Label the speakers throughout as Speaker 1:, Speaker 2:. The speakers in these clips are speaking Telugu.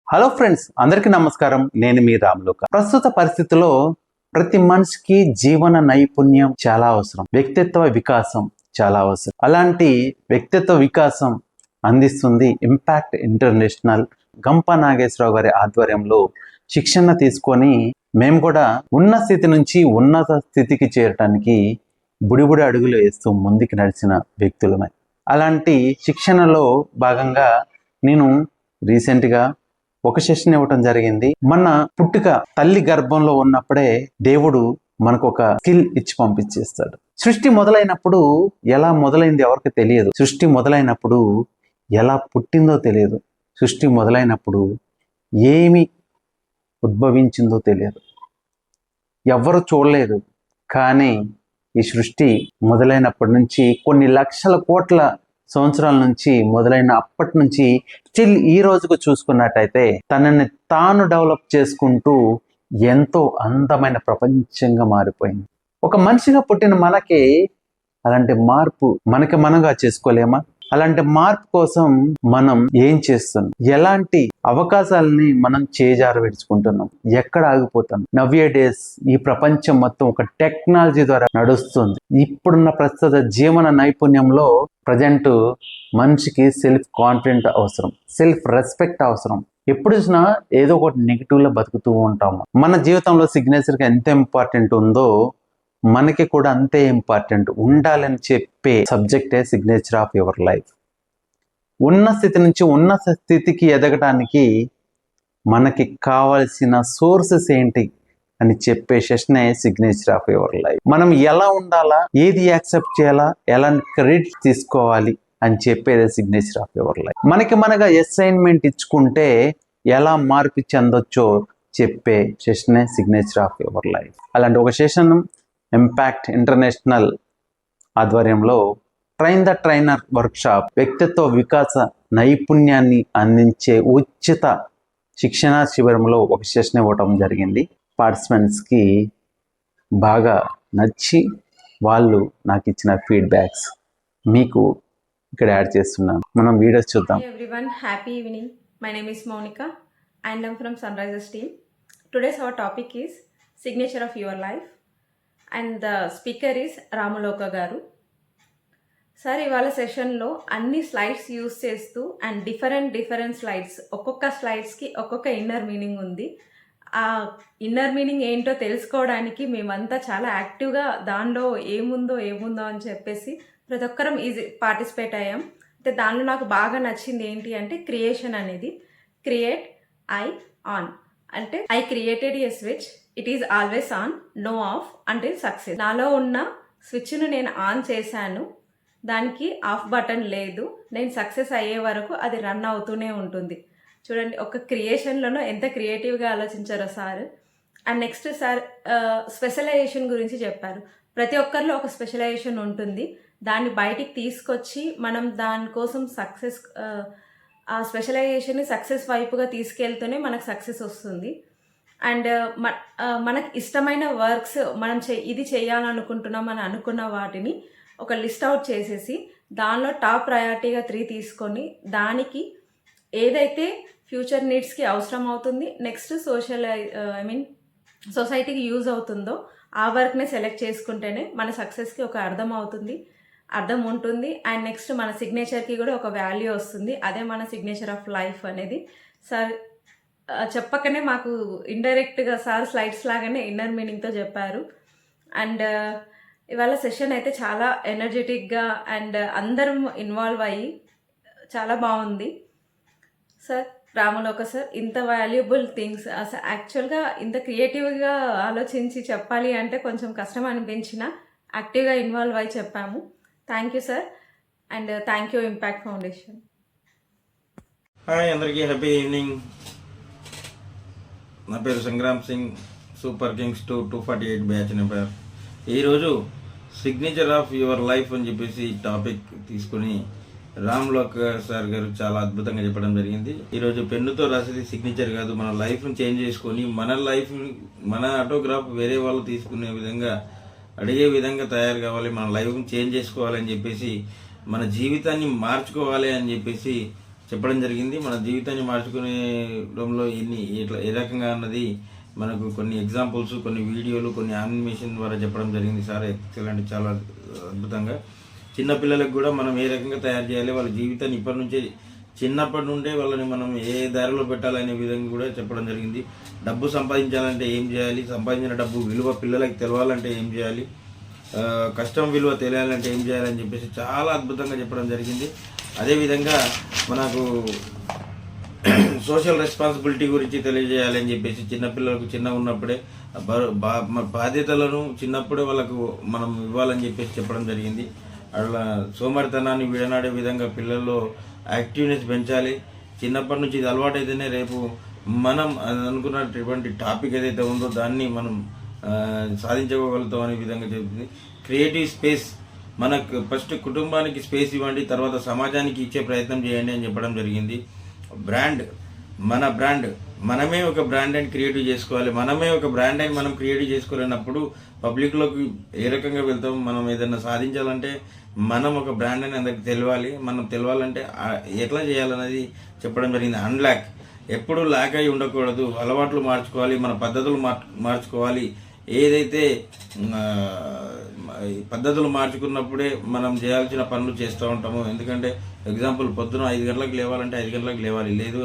Speaker 1: హలో ఫ్రెండ్స్, అందరికీ నమస్కారం. నేను మీ రాములోక. ప్రస్తుత పరిస్థితిలో ప్రతి మనిషికి జీవన నైపుణ్యం చాలా అవసరం, వ్యక్తిత్వ వికాసం చాలా అవసరం. అలాంటి వ్యక్తిత్వ వికాసం అందిస్తుంది ఇంపాక్ట్ ఇంటర్నేషనల్. గంప నాగేశ్వరరావు గారి ఆధ్వర్యంలో శిక్షణ తీసుకొని మేము కూడా ఉన్న స్థితి నుంచి ఉన్నత స్థితికి చేరటానికి బుడిబుడి అడుగులు వేస్తూ ముందుకు నడిచిన వ్యక్తులమే. అలాంటి శిక్షణలో భాగంగా నేను రీసెంట్గా ఒక సెషన్ ఇవ్వటం జరిగింది. మన పుట్టుక తల్లి గర్భంలో ఉన్నప్పుడే దేవుడు మనకు ఒక స్కిల్ ఇచ్చి పంపించేస్తాడు. సృష్టి మొదలైనప్పుడు ఎలా మొదలైంది ఎవరికి తెలియదు. సృష్టి మొదలైనప్పుడు ఎలా పుట్టిందో తెలియదు. సృష్టి మొదలైనప్పుడు ఏమి ఉద్భవించిందో తెలియదు. ఎవ్వరు చూడలేదు. కానీ ఈ సృష్టి మొదలైనప్పటి నుంచి కొన్ని లక్షల కోట్ల సంవత్సరాల నుంచి మొదలైన అప్పటి నుంచి స్టిల్ ఈ రోజుకు చూసుకున్నట్టయితే తనని తాను డెవలప్ చేసుకుంటూ ఎంతో అందమైన ప్రపంచంగా మారిపోయింది. ఒక మనిషిగా పుట్టిన మనకి అలాంటి మార్పు మనగా చేసుకోలేమా? అలాంటి మార్పు కోసం మనం ఏం చేస్తున్నాం? ఎలాంటి అవకాశాలని మనం చేజారవిడుచుకుంటున్నాం? ఎక్కడ ఆగిపోతాం? నవ్య డేస్ ఈ ప్రపంచం మొత్తం ఒక టెక్నాలజీ ద్వారా నడుస్తుంది. ఇప్పుడున్న ప్రస్తుత జీవన నైపుణ్యంలో ప్రజెంట్ మనిషికి సెల్ఫ్ కాన్ఫిడెంట్ అవసరం, సెల్ఫ్ రెస్పెక్ట్ అవసరం. ఎప్పుడు చూసినా ఏదో ఒకటి నెగిటివ్లో బతుకుతూ ఉంటాము. మన జీవితంలో సిగ్నేచర్గా ఎంత ఇంపార్టెంట్ ఉందో మనకి కూడా అంతే ఇంపార్టెంట్ ఉండాలని చెప్పే సబ్జెక్టే సిగ్నేచర్ ఆఫ్ యువర్ లైఫ్. ఉన్న స్థితి నుంచి ఉన్నత స్థితికి ఎదగడానికి మనకి కావాల్సిన సోర్సెస్ ఏంటి అని చెప్పే సెషనే సిగ్నేచర్ ఆఫ్ యువర్ లైఫ్. మనం ఎలా ఉండాలా, ఏది యాక్సెప్ట్ చేయాలా, ఎలా క్రెడిట్ తీసుకోవాలి అని చెప్పేదే signature of your life. మనగా assignment ఇచ్చుకుంటే ఎలా మార్పు చెందొచ్చో చెప్పే సెషనే సిగ్నేచర్ ఆఫ్ యువర్ లైఫ్. అలాంటి ఒక సెషన్ ఇంపాక్ట్ ఇంటర్నేషనల్ ఆధ్వర్యంలో ట్రైన్ ద ట్రైనర్ వర్క్షాప్, వ్యక్తిత్వ వికాస నైపుణ్యాన్ని అందించే ఉచిత శిక్షణా శిబిరంలో ఒక సెషన్ ఇవ్వటం జరిగింది. పార్టిసిపెంట్స్కి బాగా నచ్చి వాళ్ళు నాకు ఇచ్చిన ఫీడ్బ్యాక్స్ మీకు ఇక్కడ యాడ్ చేస్తున్నాను. మనం వీడియోస్ చూద్దాం.
Speaker 2: Hey everyone, happy evening. My name is Monica and I'm from Sunrisers team. Today's our topic is signature of your life and the speaker is Ramuloka garu. Sir ఇవాళ సెషన్లో అన్ని స్లైడ్స్ యూస్ చేస్తూ అండ్ డిఫరెంట్ స్లైడ్స్, ఒక్కొక్క స్లైడ్స్కి ఒక్కొక్క ఇన్నర్ మీనింగ్ ఉంది. ఆ ఇన్నర్ మీనింగ్ ఏంటో తెలుసుకోవడానికి మేమంతా చాలా యాక్టివ్గా దానిలో ఏముందో అని చెప్పేసి ప్రతి ఒక్కరం పార్టిసిపేట్ అయ్యాం. అయితే దానిలో నాకు బాగా నచ్చింది ఏంటి అంటే క్రియేషన్ అనేది. క్రియేట్ ఐ ఆన్ అంటే I created a switch, it is always on, no off అంటే సక్సెస్. నాలో ఉన్న స్విచ్ను నేను ఆన్ చేశాను, దానికి ఆఫ్ బటన్ లేదు. నేను సక్సెస్ అయ్యే వరకు అది రన్ అవుతూనే ఉంటుంది. చూడండి, ఒక క్రియేషన్లోనూ ఎంత క్రియేటివ్గా ఆలోచించారో sir. And next sir specialisation గురించి చెప్పారు. ప్రతి ఒక్కరిలో ఒక స్పెషలైజేషన్ ఉంటుంది. దాన్ని బయటికి తీసుకొచ్చి మనం దానికోసం సక్సెస్, ఆ స్పెషలైజేషన్ని సక్సెస్ వైపుగా తీసుకెళ్తూనే మనకు సక్సెస్ వస్తుంది. అండ్ మనకు ఇష్టమైన వర్క్స్ మనం ఇది చేయాలనుకుంటున్నాం అని అనుకున్న వాటిని ఒక లిస్ట్ అవుట్ చేసేసి దానిలో టాప్ ప్రయారిటీగా 3 తీసుకొని దానికి ఏదైతే ఫ్యూచర్ నీడ్స్కి అవసరం అవుతుంది, నెక్స్ట్ సొసైటీకి యూజ్ అవుతుందో ఆ వర్క్ని సెలెక్ట్ చేసుకుంటేనే మన సక్సెస్కి ఒక అర్థం ఉంటుంది. అండ్ నెక్స్ట్ మన సిగ్నేచర్కి కూడా ఒక వాల్యూ వస్తుంది. అదే మన సిగ్నేచర్ ఆఫ్ లైఫ్ అనేది. సార్ చెప్పకనే మాకు ఇండైరెక్ట్గా సార్ స్లైడ్స్ లాగానే ఇన్నర్ మీనింగ్తో చెప్పారు. అండ్ ఇవాళ సెషన్ అయితే చాలా ఎనర్జెటిక్గా అండ్ అందరం ఇన్వాల్వ్ అయ్యి చాలా బాగుంది. సార్ రాములోక సార్ ఇంత వాల్యుబుల్ థింగ్స్ అసలు యాక్చువల్గా ఇంత క్రియేటివ్గా ఆలోచించి చెప్పాలి అంటే కొంచెం కష్టం అనిపించిన యాక్టివ్గా ఇన్వాల్వ్ అయ్యి చెప్పాము. Thank you sir and thank you impact foundation.
Speaker 3: Hi అందరికీ, హ్యాపీ ఈవినింగ్. నా పేరు Sangram Singh, super Kings 248 batch number. ఈరోజు సిగ్నేచర్ ఆఫ్ యువర్ లైఫ్ అని చెప్పేసి టాపిక్ తీసుకుని రామ్లోక్ సార్ గారు చాలా అద్భుతంగా చెప్పడం జరిగింది. ఈరోజు పెన్నుతో రాసేది సిగ్నేచర్ కాదు, మన లైఫ్ని చేంజ్ చేసుకొని మన ఆటోగ్రాఫ్ వేరే వాళ్ళు తీసుకునే విధంగా, అడిగే విధంగా తయారు కావాలి. మన లైఫ్ని చేంజ్ చేసుకోవాలని చెప్పేసి, మన జీవితాన్ని మార్చుకోవాలి అని చెప్పేసి చెప్పడం జరిగింది. మన జీవితాన్ని మార్చుకునేలో ఇట్లా ఏ రకంగా అన్నది మనకు కొన్ని ఎగ్జాంపుల్స్, కొన్ని వీడియోలు, కొన్ని యానిమేషన్ ద్వారా చెప్పడం జరిగింది. సార్ ఎక్సలెంట్, చాలా అద్భుతంగా. చిన్నపిల్లలకు కూడా మనం ఏ రకంగా తయారు చేయాలి, వాళ్ళ జీవితాన్ని చిన్నప్పటి నుండే వాళ్ళని మనం ఏ దారిలో పెట్టాలనే విధంగా కూడా చెప్పడం జరిగింది. డబ్బు సంపాదించాలంటే ఏం చేయాలి, సంపాదించిన డబ్బు విలువ పిల్లలకి తెలవాలంటే ఏం చేయాలి, కష్టం విలువ తెలియాలంటే ఏం చేయాలని చెప్పేసి చాలా అద్భుతంగా చెప్పడం జరిగింది. అదేవిధంగా మనకు సోషల్ రెస్పాన్సిబిలిటీ గురించి తెలియజేయాలని చెప్పేసి చిన్నపిల్లలకు చిన్నగా ఉన్నప్పుడే బాధ్యతలను చిన్నప్పుడే వాళ్ళకు మనం ఇవ్వాలని చెప్పేసి చెప్పడం జరిగింది. అట్లా సోమరితనాన్ని విడనాడే విధంగా పిల్లల్లో యాక్టివ్నెస్ పెంచాలి. చిన్నప్పటి నుంచి ఇది అలవాటు అయితేనే రేపు మనం అనుకున్నటువంటి టాపిక్ ఏదైతే ఉందో దాన్ని మనం సాధించుకోగలుగుతాం అనే విధంగా చెప్తుంది. క్రియేటివ్ స్పేస్, మనకు ఫస్ట్ కుటుంబానికి స్పేస్ ఇవ్వండి, తర్వాత సమాజానికి ఇచ్చే ప్రయత్నం చేయండి అని చెప్పడం జరిగింది. బ్రాండ్ మనమే ఒక బ్రాండ్ అని క్రియేటివ్ చేసుకోవాలి. మనమే ఒక బ్రాండ్ అని మనం క్రియేటివ్ చేసుకోలేనప్పుడు పబ్లిక్లోకి ఏ రకంగా వెళ్తాం? మనం ఏదైనా సాధించాలంటే మనం ఒక బ్రాండ్ అని అందరికి తెలియాలి. మనం తెలవాలంటే ఎట్లా చేయాలన్నది చెప్పడం జరిగింది. అన్లాక్, ఎప్పుడు లాక్ అయి ఉండకూడదు, అలవాట్లు మార్చుకోవాలి, మన పద్ధతులు మార్చుకోవాలి. ఏదైతే పద్ధతులు మార్చుకున్నప్పుడే మనం చేయాల్సిన పనులు చేస్తూ ఉంటాము. ఎందుకంటే ఎగ్జాంపుల్ పొద్దున 5 గంటలకు లేవాలంటే 5 గంటలకు లేవాలి, లేదు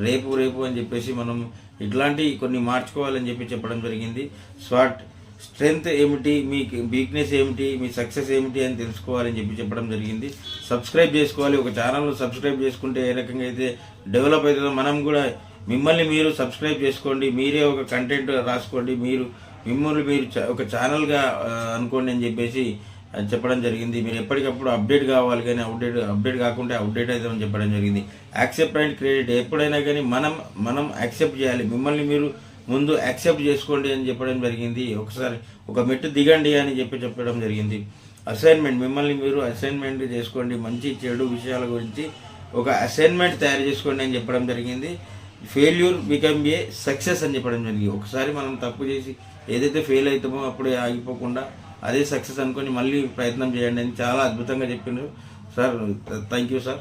Speaker 3: రేపు అని చెప్పేసి మనం ఇట్లాంటి కొన్ని మార్చుకోవాలని చెప్పడం జరిగింది. స్ట్రెంగ్త్ ఏమిటి, మీ వీక్నెస్ ఏమిటి, మీ సక్సెస్ ఏమిటి అని తెలుసుకోవాలని చెప్పడం జరిగింది. సబ్స్క్రైబ్ చేసుకోవాలి. ఒక ఛానల్ను సబ్స్క్రైబ్ చేసుకుంటే ఏ రకంగా అయితే డెవలప్ అవుతుందో మనం కూడా మిమ్మల్ని మీరు సబ్స్క్రైబ్ చేసుకోండి. మీరే ఒక కంటెంట్ రాసుకోండి, మిమ్మల్ని మీరు ఒక ఛానల్గా అనుకోండి అని చెప్పేసి చెప్పడం జరిగింది. మీరు ఎప్పటికప్పుడు అప్డేట్ కావాలి, కానీ అప్డేట్ కాకుండా అవుట్డేట్ అవుతామని చెప్పడం జరిగింది. యాక్సెప్ట్ అండ్ క్రెడిట్, ఎప్పుడైనా కానీ మనం యాక్సెప్ట్ చేయాలి. మిమ్మల్ని మీరు ముందు యాక్సెప్ట్ చేసుకోండి అని చెప్పడం జరిగింది. ఒకసారి ఒక మెట్టు దిగండి అని చెప్పడం జరిగింది. అసైన్మెంట్, మిమ్మల్ని మీరు అసైన్మెంట్ చేసుకోండి. మంచి చెడు విషయాల గురించి ఒక అసైన్మెంట్ తయారు చేసుకోండి అని చెప్పడం జరిగింది. ఫెయిల్యూర్ బికమ్ ఏ సక్సెస్ అని చెప్పడం జరిగింది. ఒకసారి మనం తప్పు చేసి ఏదైతే ఫెయిల్ అవుతామో అప్పుడే ఆగిపోకుండా అదే సక్సెస్ అనుకొని మళ్ళీ ప్రయత్నం చేయండి అని చాలా అద్భుతంగా చెప్పినారు sir. Thank you sir.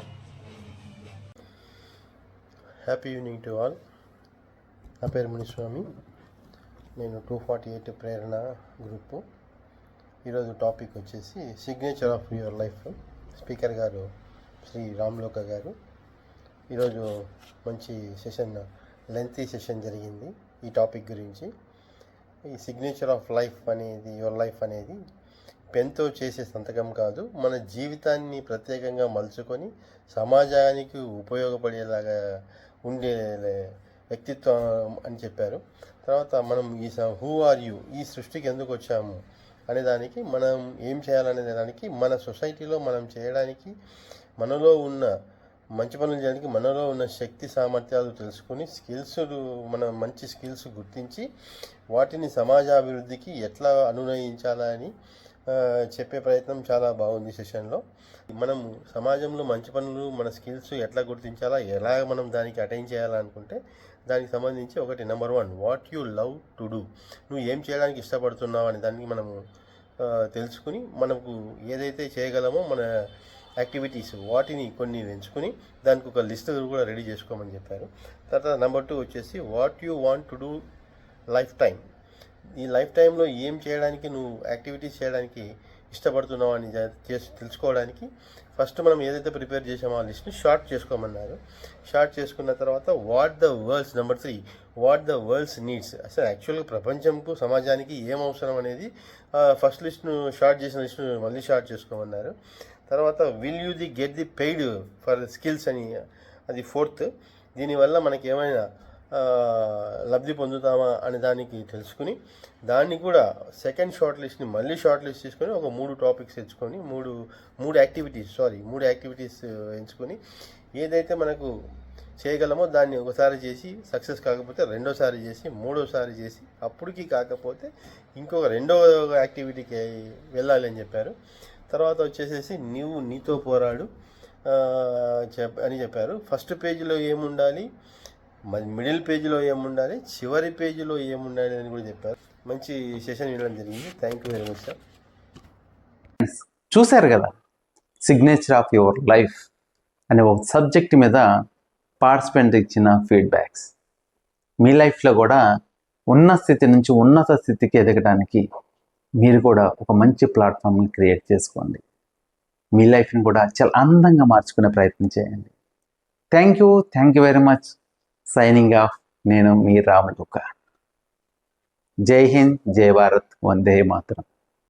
Speaker 4: Happy evening to all. నా పేరు మునిస్వామి, నేను 248 ప్రేరణ గ్రూపు. ఈరోజు టాపిక్ వచ్చేసి signature of your life. Speaker గారు శ్రీ రామ్లోక గారు. ఈరోజు మంచి సెషన్, లెంతీ సెషన్ జరిగింది ఈ టాపిక్ గురించి. ఈ సిగ్నేచర్ ఆఫ్ లైఫ్ అనేది, యువర్ లైఫ్ అనేది పెన్తో చేసే సంతకం కాదు, మన జీవితాన్ని ప్రత్యేకంగా మలుచుకొని సమాజానికి ఉపయోగపడేలాగా ఉండే వ్యక్తిత్వం అని చెప్పారు. తర్వాత మనం హూ ఆర్ యూ, ఈ సృష్టికి ఎందుకు వచ్చాము అనే దానికి, మనం ఏం చేయాలనే దానికి, మన సొసైటీలో మనం చేయడానికి, మనలో ఉన్న మంచి పనులు చేయడానికి మనలో ఉన్న శక్తి సామర్థ్యాలు తెలుసుకుని మన మంచి స్కిల్స్ గుర్తించి వాటిని సమాజాభివృద్ధికి ఎట్లా అనునయించాలని చెప్పే ప్రయత్నం చాలా బాగుంది సెషన్లో. మనం సమాజంలో మంచి పనులు, మన స్కిల్స్ ఎట్లా గుర్తించాలా, ఎలా మనం దానికి అటైన్ చేయాలనుకుంటే దానికి సంబంధించి ఒకటి, number 1, what you love to do. నువ్వు ఏం చేయడానికి ఇష్టపడుతున్నావు అని దానికి మనము తెలుసుకుని, మనకు ఏదైతే చేయగలమో మన యాక్టివిటీస్ వాటిని కొన్ని ఎంచుకుని దానికి ఒక లిస్ట్ కూడా రెడీ చేసుకోమని చెప్పారు. తర్వాత నెంబర్ 2 వచ్చేసి what you want to do life time. ఈ లైఫ్ టైంలో ఏం చేయడానికి, నువ్వు యాక్టివిటీస్ చేయడానికి ఇష్టపడుతున్నావు అని తెలుసుకోవడానికి ఫస్ట్ మనం ఏదైతే ప్రిపేర్ చేసామో ఆ లిస్ట్ని షార్ట్ చేసుకోమన్నారు. షార్ట్ చేసుకున్న తర్వాత number 3 what the world's needs. అసలు యాక్చువల్గా ప్రపంచంకు, సమాజానికి ఏం అవసరం అనేది ఫస్ట్ లిస్ట్ను షార్ట్ చేసిన లిస్ట్ను మళ్ళీ షార్ట్ చేసుకోమన్నారు. తర్వాత will you get the paid for skills అని, అది 4th. దీనివల్ల మనకి ఏమైనా లబ్ధి పొందుతామా అనే దానికి తెలుసుకుని, దాన్ని కూడా సెకండ్ షార్ట్ లిస్ట్ని మళ్ళీ షార్ట్ లిస్ట్ చేసుకొని ఒక 3 టాపిక్స్ ఎంచుకొని, మూడు యాక్టివిటీస్ ఎంచుకొని ఏదైతే మనకు చేయగలమో దాన్ని ఒకసారి చేసి సక్సెస్ కాకపోతే రెండోసారి చేసి, మూడోసారి చేసి, అప్పటికి కాకపోతే ఇంకొక రెండో యాక్టివిటీకి వెళ్ళాలి అని చెప్పారు. తర్వాత వచ్చేసేసి నీవు నీతో పోరాడు అని చెప్పారు. ఫస్ట్ పేజీలో ఏముండాలి, మిడిల్ పేజీలో ఏముండాలి, చివరి పేజీలో ఏముండాలి అని కూడా చెప్పారు. మంచి సెషన్ వినడం జరిగింది. Thank you very much sir.
Speaker 1: చూశారు కదా, సిగ్నేచర్ ఆఫ్ యువర్ లైఫ్ అనే ఒక సబ్జెక్ట్ మీద పార్టిసిపెంట్ ఇచ్చిన ఫీడ్బ్యాక్స్. మీ లైఫ్లో కూడా ఉన్న స్థితి నుంచి ఉన్నత స్థితికి ఎదగడానికి మీరు కూడా ఒక మంచి ప్లాట్ఫామ్ని క్రియేట్ చేసుకోండి. మీ లైఫ్ని కూడా చాలా అందంగా మార్చుకునే ప్రయత్నం చేయండి. Thank you very much. Signing off. నేను మీ రామలోక. జై హింద్, జై భారత్, వందే మాతరం.